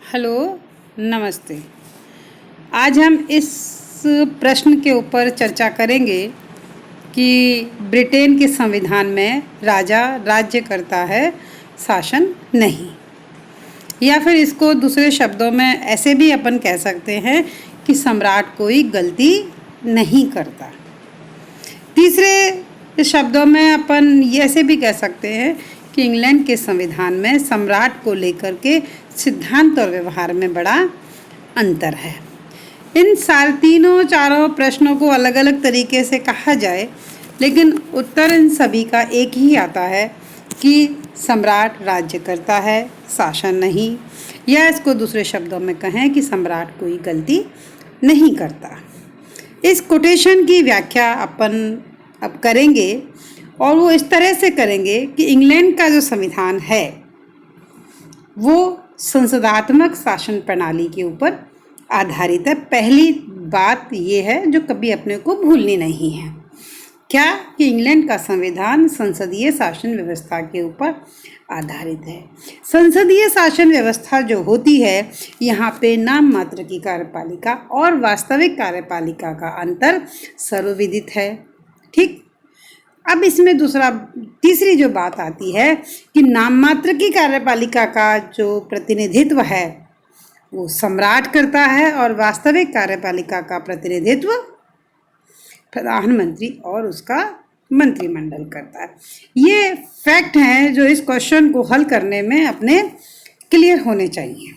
Hello, नमस्ते। आज हम इस प्रश्न के ऊपर चर्चा करेंगे कि ब्रिटेन के संविधान में राजा राज्य करता है, शासन नहीं। या फिर इसको दूसरे शब्दों में ऐसे भी अपन कह सकते हैं कि सम्राट कोई गलती नहीं करता। तीसरे शब्दों में अपन ये ऐसे भी कह सकते हैं कि इंग्लैंड के संविधान में सम्राट को लेकर के सिद्धांत और व्यवहार में बड़ा अंतर है। इन तीनों चारों प्रश्नों को अलग अलग तरीके से कहा जाए, लेकिन उत्तर इन सभी का एक ही आता है कि सम्राट राज्य करता है, शासन नहीं। या इसको दूसरे शब्दों में कहें कि सम्राट कोई गलती नहीं करता। इस कोटेशन की व्याख्या अपन अब करेंगे और वो इस तरह से करेंगे कि इंग्लैंड का जो संविधान है वो संसदात्मक शासन प्रणाली के ऊपर आधारित है। पहली बात ये है जो कभी अपने को भूलनी नहीं है, क्या कि इंग्लैंड का संविधान संसदीय शासन व्यवस्था के ऊपर आधारित है। संसदीय शासन व्यवस्था जो होती है, यहाँ पे नाम मात्र की कार्यपालिका और वास्तविक कार्यपालिका का अंतर सर्वविदित है। ठीक, अब इसमें तीसरी जो बात आती है कि नाम मात्र की कार्यपालिका का जो प्रतिनिधित्व है वो सम्राट करता है और वास्तविक कार्यपालिका का प्रतिनिधित्व प्रधानमंत्री और उसका मंत्रिमंडल करता है। ये फैक्ट हैं जो इस क्वेश्चन को हल करने में अपने क्लियर होने चाहिए।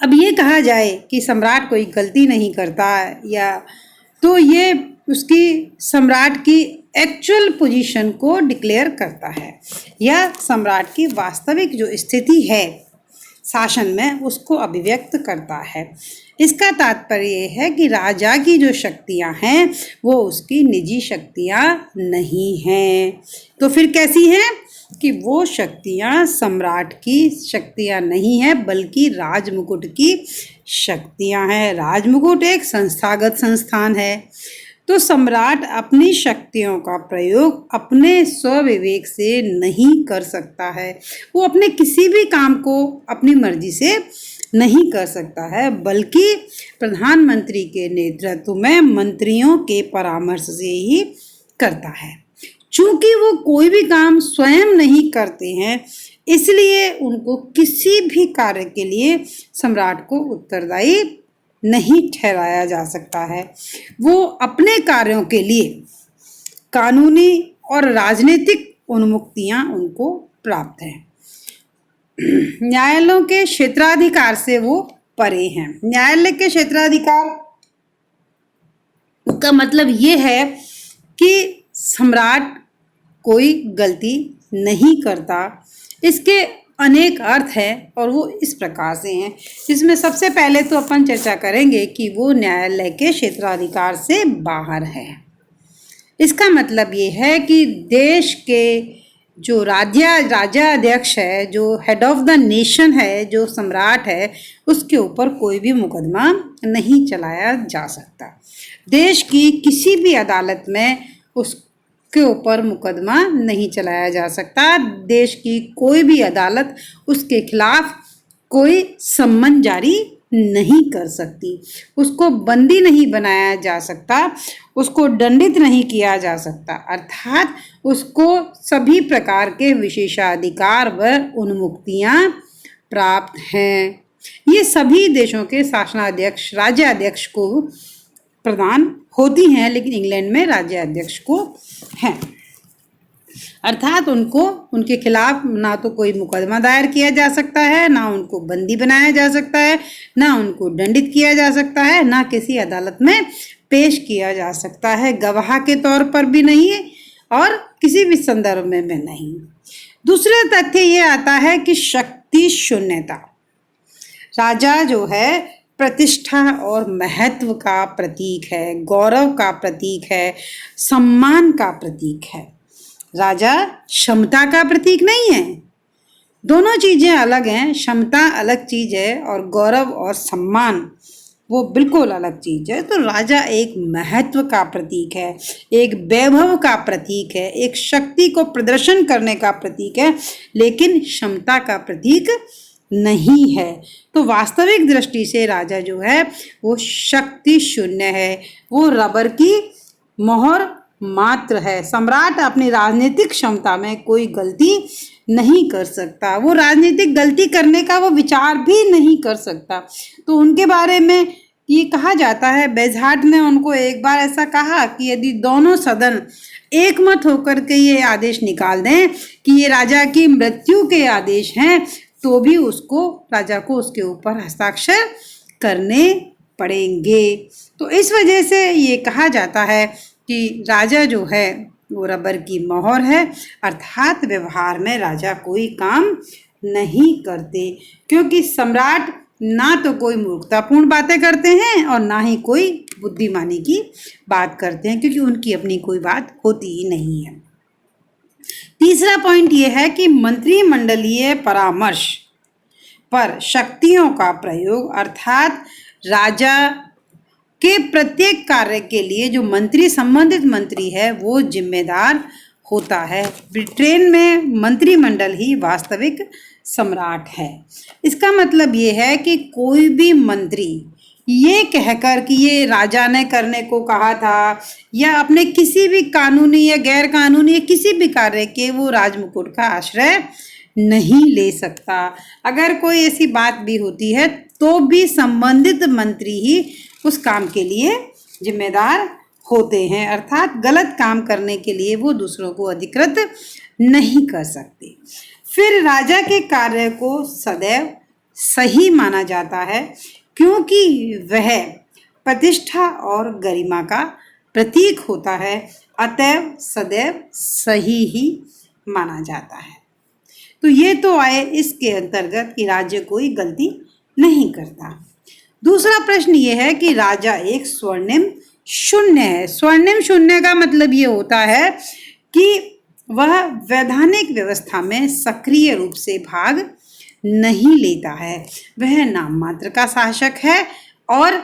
अब ये कहा जाए कि सम्राट कोई गलती नहीं करता या तो ये उसकी सम्राट की एक्चुअल पोजीशन को डिक्लेयर करता है या सम्राट की वास्तविक जो स्थिति है शासन में उसको अभिव्यक्त करता है। इसका तात्पर्य ये है कि राजा की जो शक्तियां हैं वो उसकी निजी शक्तियां नहीं हैं। तो फिर कैसी हैं कि वो शक्तियां सम्राट की शक्तियां नहीं हैं बल्कि राजमुकुट की शक्तियां हैं। राजमुकुट एक संस्थागत संस्थान है, तो सम्राट अपनी शक्तियों का प्रयोग अपने स्वविवेक से नहीं कर सकता है। वो अपने किसी भी काम को अपनी मर्जी से नहीं कर सकता है, बल्कि प्रधानमंत्री के नेतृत्व में मंत्रियों के परामर्श से ही करता है। चूंकि वो कोई भी काम स्वयं नहीं करते हैं, इसलिए उनको किसी भी कार्य के लिए सम्राट को उत्तरदायी नहीं ठहराया जा सकता है। वो अपने कार्यों के लिए कानूनी और राजनीतिक उन्मुक्तियां उनको प्राप्त हैं। न्यायालयों के क्षेत्राधिकार से वो परे हैं। न्यायालय के क्षेत्राधिकार का मतलब ये है कि सम्राट कोई गलती नहीं करता। इसके अनेक अर्थ हैं और वो इस प्रकार से हैं। इसमें सबसे पहले तो अपन चर्चा करेंगे कि वो न्यायालय के क्षेत्राधिकार से बाहर है। इसका मतलब ये है कि देश के जो राजा अध्यक्ष है, जो हेड ऑफ द नेशन है, जो सम्राट है, उसके ऊपर कोई भी मुकदमा नहीं चलाया जा सकता। देश की किसी भी अदालत में उसके ऊपर मुकदमा नहीं चलाया जा सकता। देश की कोई भी अदालत उसके खिलाफ कोई सम्मन जारी नहीं कर सकती। उसको बंदी नहीं बनाया जा सकता, उसको दंडित नहीं किया जा सकता, अर्थात उसको सभी प्रकार के विशेषाधिकार व उन्मुक्तियां प्राप्त हैं। ये सभी देशों के शासनाध्यक्ष राज्याध्यक्ष को प्रदान होती हैं, लेकिन इंग्लैंड में राज्याध्यक्ष को हैं। अर्थात उनको उनके खिलाफ ना तो कोई मुकदमा दायर किया जा सकता है, ना उनको बंदी बनाया जा सकता है, ना उनको दंडित किया जा सकता है, ना किसी अदालत में पेश किया जा सकता है, गवाह के तौर पर भी नहीं और किसी भी संदर्भ में भी नहीं। दूसरा तथ्य ये आता है कि शक्ति शून्यता। राजा जो है प्रतिष्ठा और महत्व का प्रतीक है, गौरव का प्रतीक है, सम्मान का प्रतीक है। राजा क्षमता का प्रतीक नहीं है। दोनों चीजें अलग हैं। क्षमता अलग चीज है और गौरव और सम्मान वो बिल्कुल अलग चीज है। तो राजा एक महत्व का प्रतीक है, एक वैभव का प्रतीक है, एक शक्ति को प्रदर्शन करने का प्रतीक है, लेकिन क्षमता का प्रतीक नहीं है। तो वास्तविक दृष्टि से राजा जो है वो शक्ति शून्य है, वो रबर की मोहर मात्र है। सम्राट अपनी राजनीतिक क्षमता में कोई गलती नहीं कर सकता, वो राजनीतिक गलती करने का वो विचार भी नहीं कर सकता। तो उनके बारे में ये कहा जाता है, बेजहार्ट ने उनको एक बार ऐसा कहा कि यदि दोनों सदन एक मत होकर के ये आदेश निकाल दें कि ये राजा की मृत्यु के आदेश हैं, तो भी उसको राजा को उसके ऊपर हस्ताक्षर करने पड़ेंगे। तो इस वजह से ये कहा जाता है कि राजा जो है वो रबर की मोहर है, अर्थात व्यवहार में राजा कोई काम नहीं करते, क्योंकि सम्राट ना तो कोई मूर्खतापूर्ण बातें करते हैं और ना ही कोई बुद्धिमानी की बात करते हैं, क्योंकि उनकी अपनी कोई बात होती ही नहीं है। तीसरा पॉइंट ये है कि मंत्रिमंडलीय परामर्श पर शक्तियों का प्रयोग, अर्थात राजा के प्रत्येक कार्य के लिए जो मंत्री, संबंधित मंत्री है, वो जिम्मेदार होता है। ब्रिटेन में मंत्रिमंडल ही वास्तविक सम्राट है। इसका मतलब ये है कि कोई भी मंत्री ये कहकर कि ये राजा ने करने को कहा था, या अपने किसी भी कानूनी या गैर कानूनी या किसी भी कार्य के वो राजमुकुट का आश्रय नहीं ले सकता। अगर कोई ऐसी बात भी होती है तो भी संबंधित मंत्री ही उस काम के लिए जिम्मेदार होते हैं, अर्थात गलत काम करने के लिए वो दूसरों को अधिकृत नहीं कर सकते। फिर राजा के कार्य को सदैव सही माना जाता है, क्योंकि वह प्रतिष्ठा और गरिमा का प्रतीक होता है, अतएव सदैव सही ही माना जाता है। तो ये तो आए इसके अंतर्गत कि राज्य कोई गलती नहीं करता। दूसरा प्रश्न ये है कि राजा एक स्वर्णिम शून्य है। स्वर्णिम शून्य का मतलब ये होता है कि वह वैधानिक व्यवस्था में सक्रिय रूप से भाग नहीं लेता है। वह नाम मात्र का शासक है और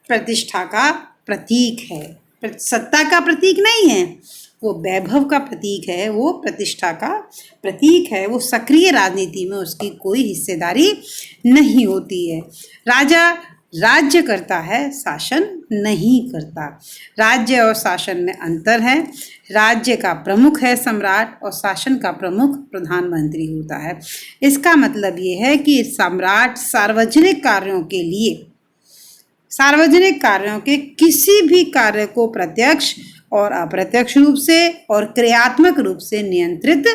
प्रतिष्ठा का प्रतीक है। सत्ता का प्रतीक नहीं है, वो वैभव का प्रतीक है, वो प्रतिष्ठा का प्रतीक है। वो सक्रिय राजनीति में उसकी कोई हिस्सेदारी नहीं होती है। राजा राज्य करता है, शासन नहीं करता। राज्य और शासन में अंतर है। राज्य का प्रमुख है सम्राट और शासन का प्रमुख प्रधानमंत्री होता है। इसका मतलब ये है कि सम्राट सार्वजनिक कार्यों के किसी भी कार्य को प्रत्यक्ष और अप्रत्यक्ष रूप से और क्रियात्मक रूप से नियंत्रित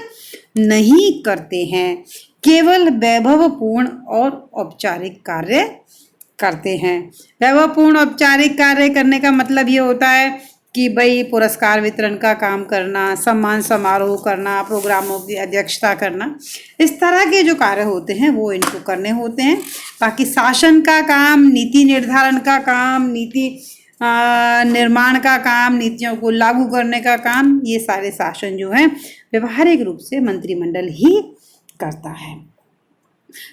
नहीं करते हैं, केवल वैभवपूर्ण और औपचारिक कार्य करते हैं। वैभवपूर्ण औपचारिक कार्य करने का मतलब ये होता है कि भाई पुरस्कार वितरण का काम करना, सम्मान समारोह करना, प्रोग्रामों की अध्यक्षता करना, इस तरह के जो कार्य होते हैं वो इनको करने होते हैं। बाकी शासन का काम, नीति निर्धारण का काम, नीति निर्माण का काम, नीतियों को लागू करने का काम, ये सारे शासन जो है व्यवहारिक रूप से मंत्रिमंडल ही करता है।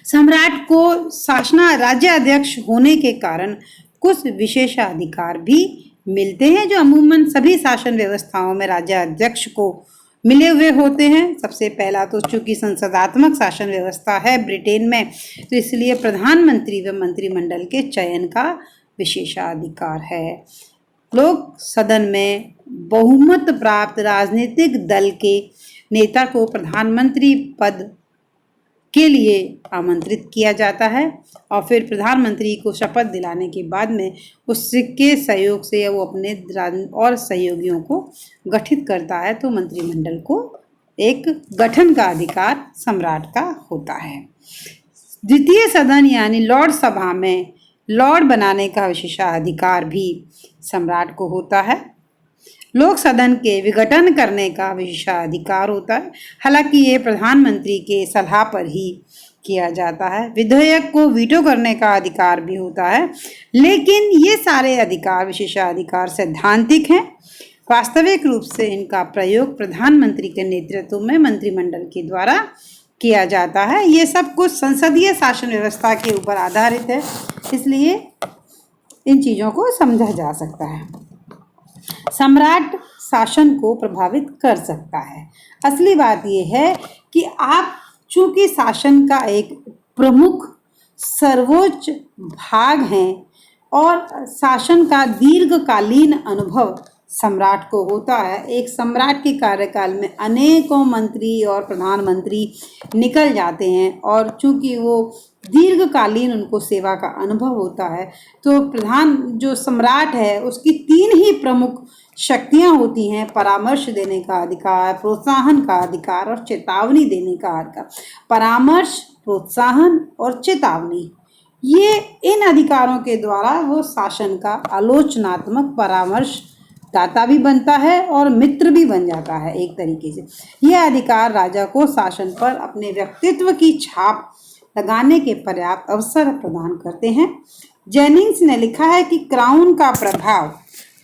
सम्राट को शासना राज्याध्यक्ष होने के कारण कुछ विशेषाधिकार भी मिलते हैं, जो अमूमन सभी शासन व्यवस्थाओं में राज्याध्यक्ष को मिले हुए होते हैं। सबसे पहला तो चूंकि संसदात्मक शासन व्यवस्था है ब्रिटेन में, तो इसलिए प्रधानमंत्री व मंत्रिमंडल के चयन का विशेषाधिकार है। लोक सदन में बहुमत प्राप्त राजनीतिक दल के नेता को प्रधानमंत्री पद के लिए आमंत्रित किया जाता है और फिर प्रधानमंत्री को शपथ दिलाने के बाद में उसके सहयोग से वो अपने और सहयोगियों को गठित करता है। तो मंत्रिमंडल को एक गठन का अधिकार सम्राट का होता है। द्वितीय सदन यानी लॉर्ड सभा में लॉर्ड बनाने का विशेषाधिकार भी सम्राट को होता है। लोक सदन के विघटन करने का विशेषाधिकार होता है, हालांकि ये प्रधानमंत्री के सलाह पर ही किया जाता है। विधेयक को वीटो करने का अधिकार भी होता है, लेकिन ये सारे अधिकार विशेषाधिकार सैद्धांतिक हैं। वास्तविक रूप से इनका प्रयोग प्रधानमंत्री के नेतृत्व में मंत्रिमंडल के द्वारा किया जाता है। ये सब कुछ संसदीय शासन व्यवस्था के ऊपर आधारित है, इसलिए इन चीज़ों को समझा जा सकता है। सम्राट शासन को प्रभावित कर सकता है। असली बात यह है कि आप चूंकि शासन का एक प्रमुख सर्वोच्च भाग हैं और शासन का दीर्घकालीन अनुभव सम्राट को होता है। एक सम्राट के कार्यकाल में अनेकों मंत्री और प्रधानमंत्री निकल जाते हैं और चूंकि वो दीर्घकालीन उनको सेवा का अनुभव होता है, तो प्रधान जो सम्राट है उसकी 3 ही प्रमुख शक्तियां होती हैं: परामर्श देने का अधिकार, प्रोत्साहन का अधिकार और चेतावनी देने का अधिकार। परामर्श, प्रोत्साहन और चेतावनी, ये इन अधिकारों के द्वारा वो शासन का आलोचनात्मक परामर्श दाता भी बनता है और मित्र भी बन जाता है एक तरीके से। यह अधिकार राजा को शासन पर अपने व्यक्तित्व की छाप लगाने के पर्याप्त अवसर प्रदान करते हैं। जेनिंग्स ने लिखा है कि क्राउन का प्रभाव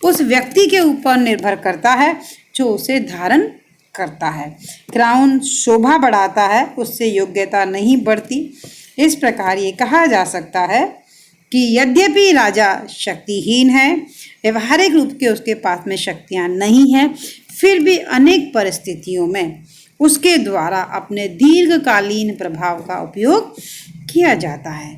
उस व्यक्ति के ऊपर निर्भर करता है जो उसे धारण करता है। क्राउन शोभा बढ़ाता है, उससे योग्यता नहीं बढ़ती। इस प्रकार ये कहा जा सकता है कि यद्यपि राजा शक्तिहीन है, व्यवहारिक रूप के उसके पास में शक्तियां नहीं हैं, फिर भी अनेक परिस्थितियों में उसके द्वारा अपने दीर्घकालीन प्रभाव का उपयोग किया जाता है,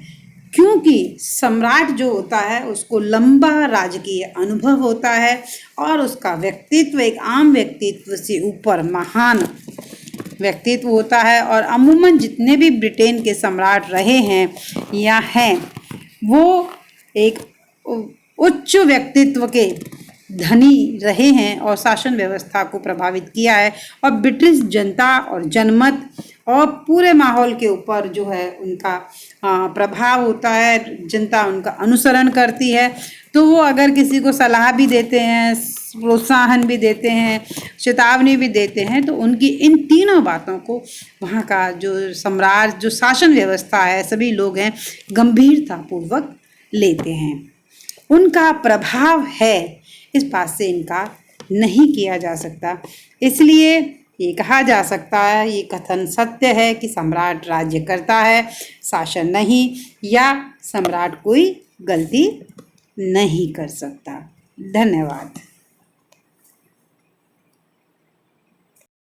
क्योंकि सम्राट जो होता है उसको लंबा राजकीय अनुभव होता है और उसका व्यक्तित्व एक आम व्यक्तित्व से ऊपर महान व्यक्तित्व होता है। और अमूमन जितने भी ब्रिटेन के सम्राट रहे हैं या हैं, वो एक उच्च व्यक्तित्व के धनी रहे हैं और शासन व्यवस्था को प्रभावित किया है। और ब्रिटिश जनता और जनमत और पूरे माहौल के ऊपर जो है उनका प्रभाव होता है, जनता उनका अनुसरण करती है। तो वो अगर किसी को सलाह भी देते हैं, प्रोत्साहन भी देते हैं, चेतावनी भी देते हैं, तो उनकी इन तीनों बातों को वहाँ का जो सम्राट, जो शासन व्यवस्था है, सभी लोग हैं, गंभीरतापूर्वक लेते हैं। उनका प्रभाव है, इस बात से इनकार नहीं किया जा सकता। इसलिए ये कहा जा सकता है, ये कथन सत्य है कि सम्राट राज्य करता है, शासन नहीं, या सम्राट कोई गलती नहीं कर सकता। धन्यवाद।